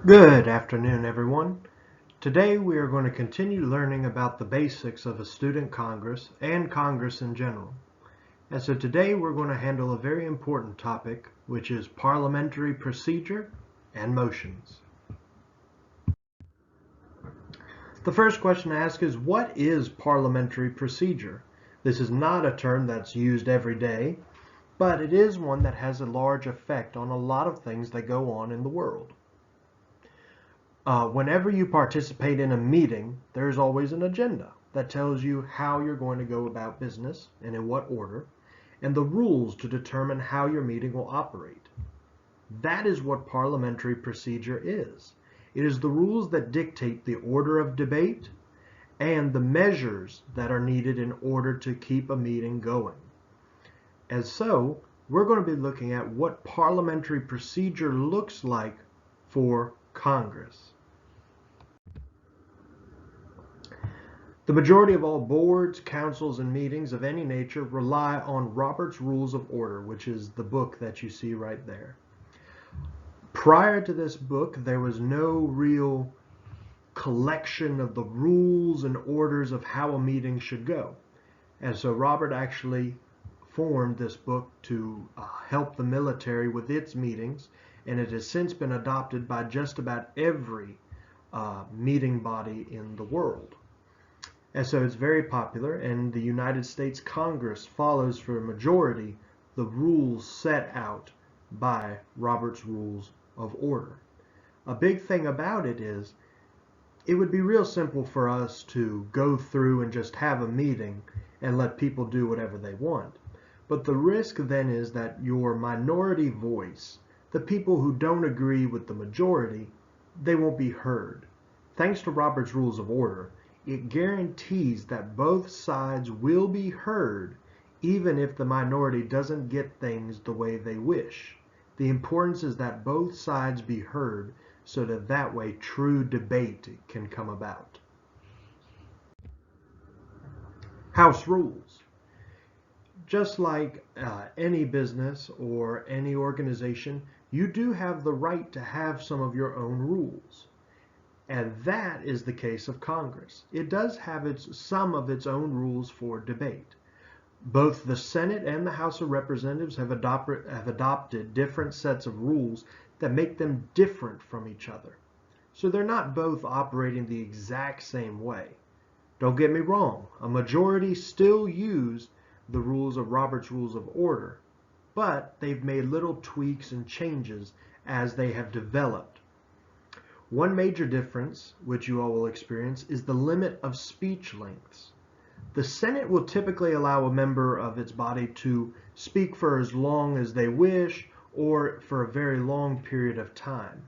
Good afternoon, everyone. Today we are going to continue learning about the basics of a student Congress and Congress in general. And so today we're going to handle a very important topic, which is parliamentary procedure and motions. The first question to ask is, what is parliamentary procedure? This is not a term that's used every day, but it is one that has a large effect on a lot of things that go on in the world. Whenever you participate in a meeting, there's always an agenda that tells you how you're going to go about business and in what order, and the rules to determine how your meeting will operate. That is what parliamentary procedure is. It is the rules that dictate the order of debate and the measures that are needed in order to keep a meeting going. And so, we're going to be looking at what parliamentary procedure looks like for Congress. The majority of all boards, councils, and meetings of any nature rely on Robert's Rules of Order, which is the book that you see right there. Prior to this book, there was no real collection of the rules and orders of how a meeting should go. And so Robert actually formed this book to help the military with its meetings, and it has since been adopted by just about every meeting body in the world. And so it's very popular, and the United States Congress follows for a majority the rules set out by Robert's Rules of Order. A big thing about it is it would be real simple for us to go through and just have a meeting and let people do whatever they want. But the risk then is that your minority voice, the people who don't agree with the majority, they won't be heard. Thanks to Robert's Rules of Order, it guarantees that both sides will be heard even if the minority doesn't get things the way they wish. The importance is that both sides be heard so that way true debate can come about. House rules. Just like any business or any organization, you do have the right to have some of your own rules. And that is the case of Congress. It does have some of its own rules for debate. Both the Senate and the House of Representatives have adopted different sets of rules that make them different from each other. So they're not both operating the exact same way. Don't get me wrong, a majority still use the rules of Robert's Rules of Order, but they've made little tweaks and changes as they have developed. One major difference, which you all will experience, is the limit of speech lengths. The Senate will typically allow a member of its body to speak for as long as they wish or for a very long period of time.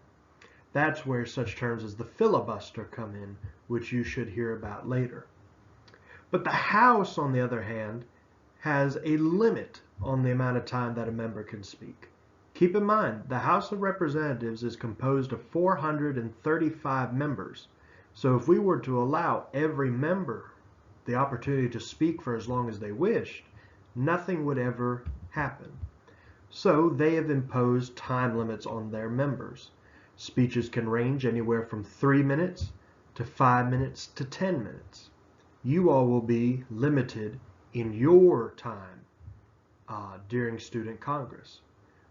That's where such terms as the filibuster come in, which you should hear about later. But the House, on the other hand, has a limit on the amount of time that a member can speak. Keep in mind, the House of Representatives is composed of 435 members. So if we were to allow every member the opportunity to speak for as long as they wished, nothing would ever happen. So they have imposed time limits on their members. Speeches can range anywhere from 3 minutes to 5 minutes to 10 minutes. You all will be limited in your time during Student Congress.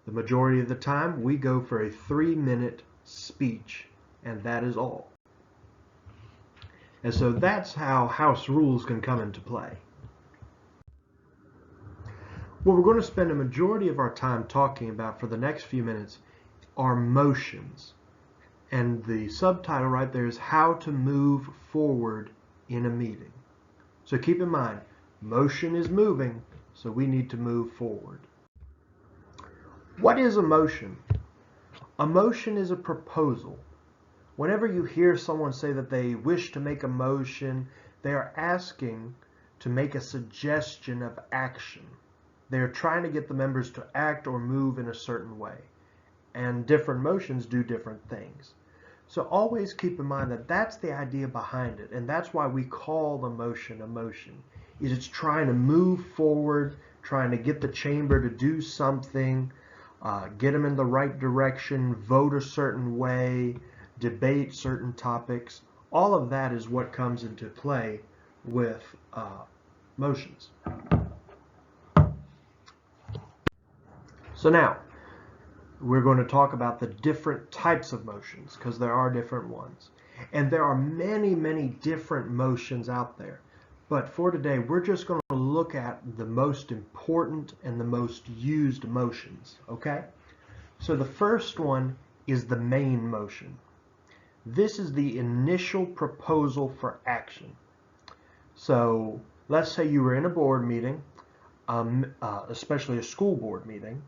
The majority of the time, we go for a 3-minute speech, and that is all. And so that's how House rules can come into play. What we're going to spend a majority of our time talking about for the next few minutes are motions. And the subtitle right there is How to Move Forward in a Meeting. So keep in mind, motion is moving, so we need to move forward. What is a motion? A motion is a proposal. Whenever you hear someone say that they wish to make a motion, they are asking to make a suggestion of action. They are trying to get the members to act or move in a certain way. And different motions do different things. So always keep in mind that that's the idea behind it, and that's why we call the motion a motion. It's trying to move forward, trying to get the chamber to do something, get them in the right direction, vote a certain way, debate certain topics. All of that is what comes into play with motions. So now, we're going to talk about the different types of motions, because there are different ones. And there are many, many different motions out there. But for today, we're just going to look at the most important and the most used motions, okay? So the first one is the main motion. This is the initial proposal for action. So let's say you were in a board meeting, especially a school board meeting,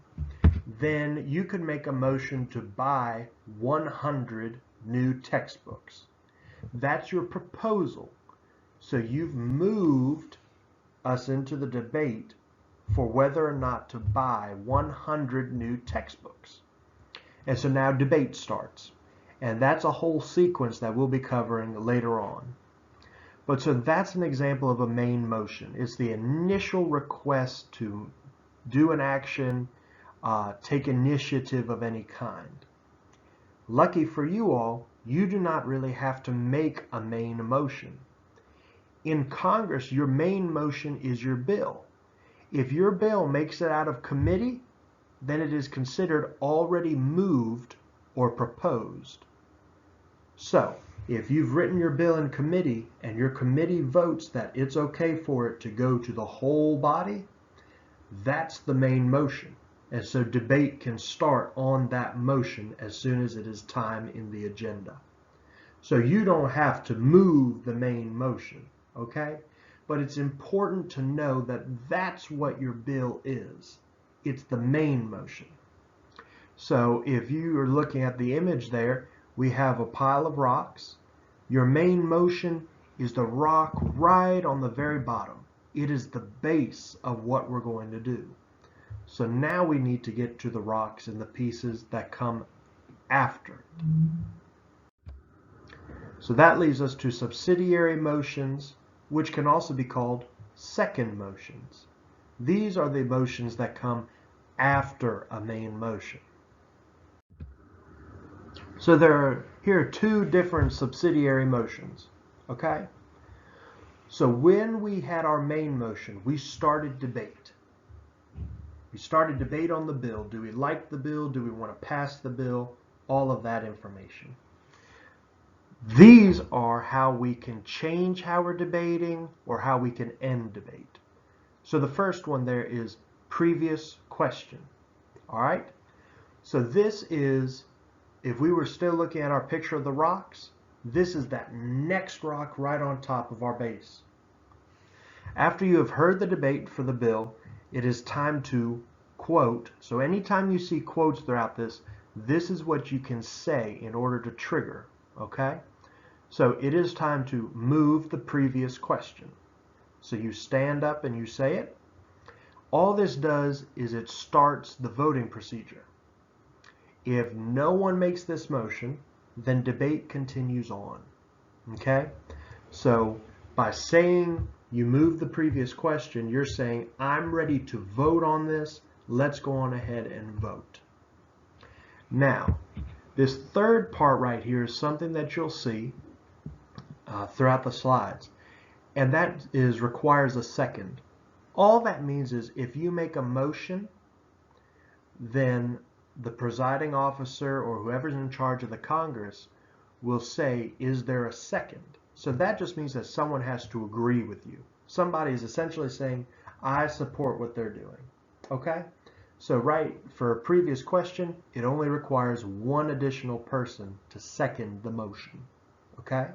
then you could make a motion to buy 100 new textbooks. That's your proposal. So you've moved us into the debate for whether or not to buy 100 new textbooks. And so now debate starts. And that's a whole sequence that we'll be covering later on. But so that's an example of a main motion. It's the initial request to do an action, take initiative of any kind. Lucky for you all, you do not really have to make a main motion. In Congress, your main motion is your bill. If your bill makes it out of committee, then it is considered already moved or proposed. So, if you've written your bill in committee and your committee votes that it's okay for it to go to the whole body, that's the main motion. And so debate can start on that motion as soon as it is time in the agenda. So you don't have to move the main motion, okay? But it's important to know that that's what your bill is. It's the main motion. So if you are looking at the image there, we have a pile of rocks. Your main motion is the rock right on the very bottom. It is the base of what we're going to do. So now we need to get to the rocks and the pieces that come after. So that leaves us to subsidiary motions, which can also be called second motions. These are the motions that come after a main motion. So here are two different subsidiary motions, okay? So when we had our main motion, we started debate. We started debate on the bill. Do we like the bill? Do we want to pass the bill? All of that information. These are how we can change how we're debating or how we can end debate. So the first one there is previous question. All right? So this is, if we were still looking at our picture of the rocks, this is that next rock right on top of our base. After you have heard the debate for the bill, it is time to quote. So anytime you see quotes throughout this, this is what you can say in order to trigger, okay? So it is time to move the previous question. So you stand up and you say it. All this does is it starts the voting procedure. If no one makes this motion, then debate continues on, okay? So by saying you move the previous question, you're saying, I'm ready to vote on this. Let's go on ahead and vote. Now, this third part right here is something that you'll see throughout the slides, and that is requires a second. All that means is if you make a motion, then the presiding officer or whoever's in charge of the Congress will say, is there a second? So that just means that someone has to agree with you. Somebody is essentially saying, I support what they're doing. Okay? So right, for a previous question, it only requires one additional person to second the motion. Okay?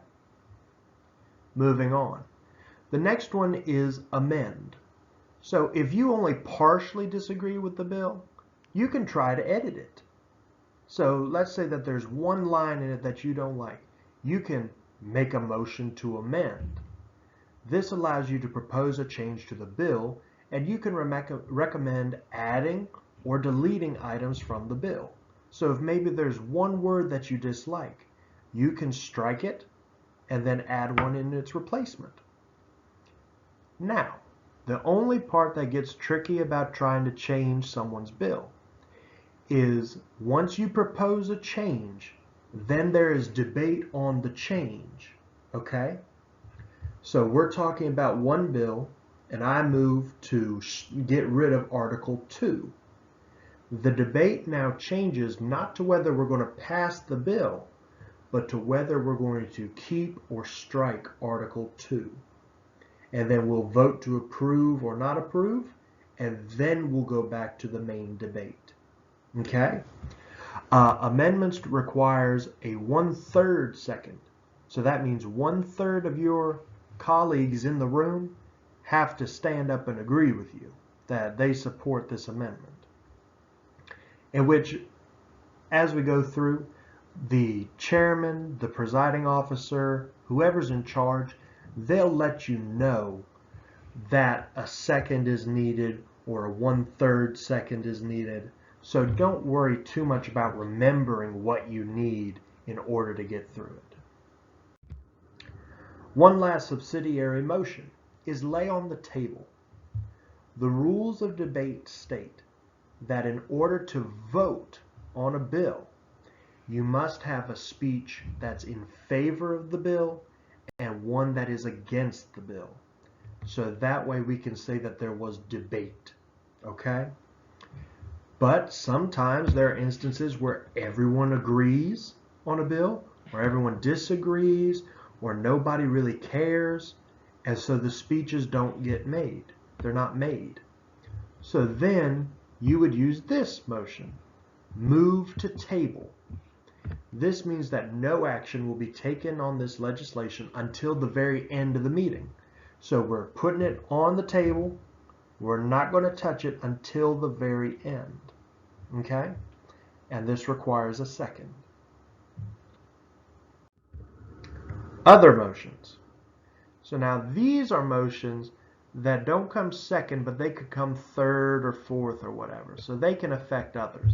Moving on. The next one is amend. So if you only partially disagree with the bill, you can try to edit it. So let's say that there's one line in it that you don't like. You can make a motion to amend. This allows you to propose a change to the bill, and you can recommend adding or deleting items from the bill. So if maybe there's one word that you dislike, you can strike it and then add one in its replacement. Now, the only part that gets tricky about trying to change someone's bill is once you propose a change, Then there is debate on the change, okay? So we're talking about one bill, and I move to get rid of Article 2. The debate now changes not to whether we're going to pass the bill, but to whether we're going to keep or strike Article 2. And then we'll vote to approve or not approve, and then we'll go back to the main debate. Okay? Amendments requires a 1/3 second. So that means 1/3 of your colleagues in the room have to stand up and agree with you that they support this amendment. In which, as we go through, the chairman, the presiding officer, whoever's in charge, they'll let you know that a second is needed or a 1/3 second is needed. So don't worry too much about remembering what you need in order to get through it. One last subsidiary motion is lay on the table. The rules of debate state that in order to vote on a bill, you must have a speech that's in favor of the bill and one that is against the bill. So that way we can say that there was debate, okay? But sometimes there are instances where everyone agrees on a bill, or everyone disagrees, or nobody really cares, and so the speeches don't get made. They're not made. So then you would use this motion, move to table. This means that no action will be taken on this legislation until the very end of the meeting. So we're putting it on the table. We're not going to touch it until the very end. Okay? And this requires a second. Other motions. So now these are motions that don't come second, but they could come third or fourth or whatever. So they can affect others.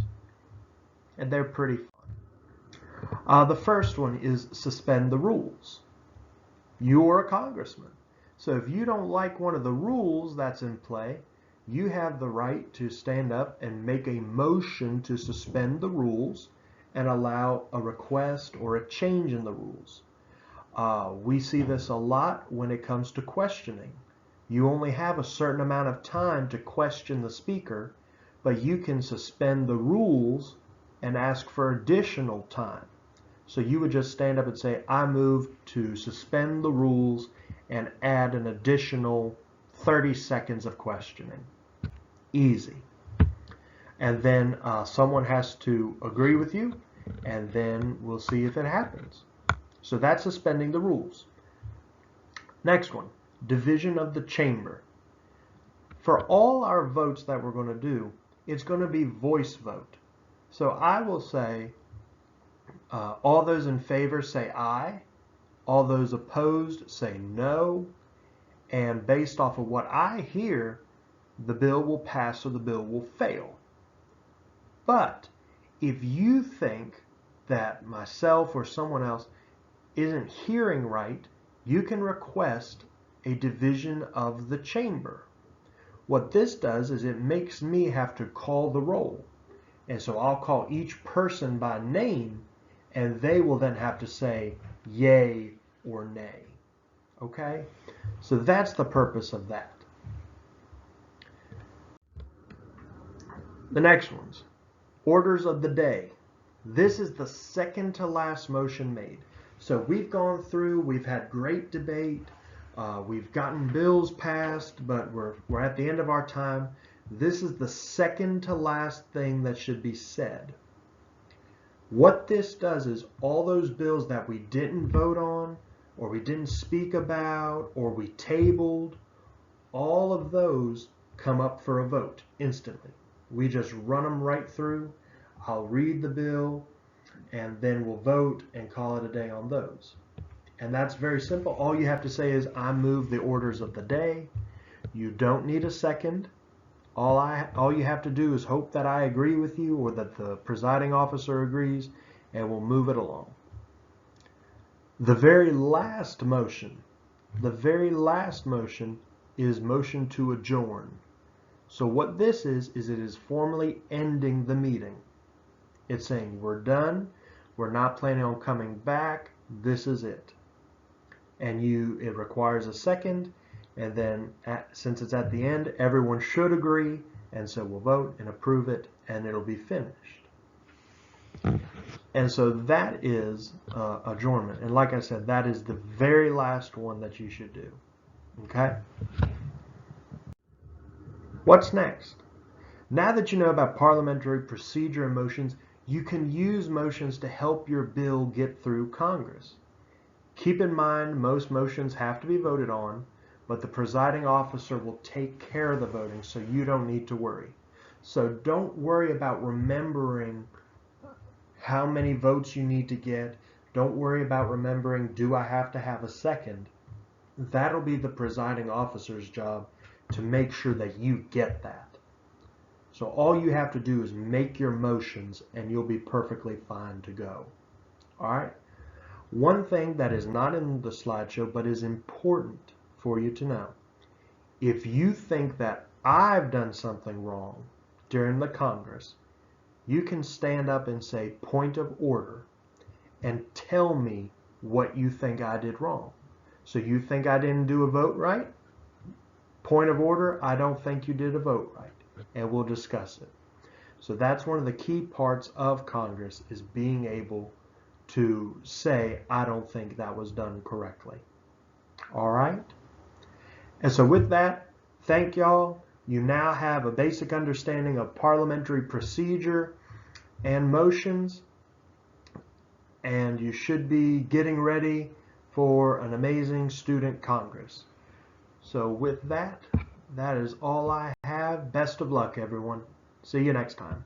And they're pretty fun. The first one is suspend the rules. You're a congressman. So if you don't like one of the rules that's in play, you have the right to stand up and make a motion to suspend the rules and allow a request or a change in the rules. We see this a lot when it comes to questioning. You only have a certain amount of time to question the speaker, but you can suspend the rules and ask for additional time. So you would just stand up and say, I move to suspend the rules and add an additional 30 seconds of questioning. Easy. And then someone has to agree with you, and then we'll see if it happens. So that's suspending the rules. Next one, division of the chamber. For all our votes that we're going to do, it's going to be voice vote. So I will say, all those in favor say aye. All those opposed say no. And based off of what I hear, the bill will pass or the bill will fail. But if you think that myself or someone else isn't hearing right, you can request a division of the chamber. What this does is it makes me have to call the roll. And so I'll call each person by name, and they will then have to say yay or nay. Okay? So that's the purpose of that. The next one's orders of the day. This is the second to last motion made. So we've gone through, we've had great debate, we've gotten bills passed, but we're at the end of our time. This is the second to last thing that should be said. What this does is all those bills that we didn't vote on, or we didn't speak about, or we tabled, all of those come up for a vote instantly. We just run them right through. I'll read the bill, and then we'll vote and call it a day on those. And that's very simple. All you have to say is, I move the orders of the day. You don't need a second. All you have to do is hope that I agree with you or that the presiding officer agrees, and we'll move it along. The very last motion is motion to adjourn. So what this is it is formally ending the meeting. It's saying we're done. we're not planning on coming back, this is it. And it requires a second, and then since it's at the end, everyone should agree, and so we'll vote and approve it, and it'll be finished. And so that is adjournment. And like I said, that is the very last one that you should do. Okay? What's next? Now that you know about parliamentary procedure and motions, you can use motions to help your bill get through Congress. Keep in mind, most motions have to be voted on, but the presiding officer will take care of the voting, so you don't need to worry. So don't worry about remembering how many votes you need to get. Don't worry about remembering, do I have to have a second? That'll be the presiding officer's job to make sure that you get that. So all you have to do is make your motions and you'll be perfectly fine to go. All right? One thing that is not in the slideshow but is important for you to know. If you think that I've done something wrong during the Congress, you can stand up and say point of order and tell me what you think I did wrong. So you think I didn't do a vote right? Point of order, I don't think you did a vote right. And we'll discuss it. So that's one of the key parts of Congress, is being able to say, I don't think that was done correctly. All right? And so with that, thank y'all. You now have a basic understanding of parliamentary procedure and motions, and you should be getting ready for an amazing student Congress. So with that, that is all I have. Best of luck, everyone. See you next time.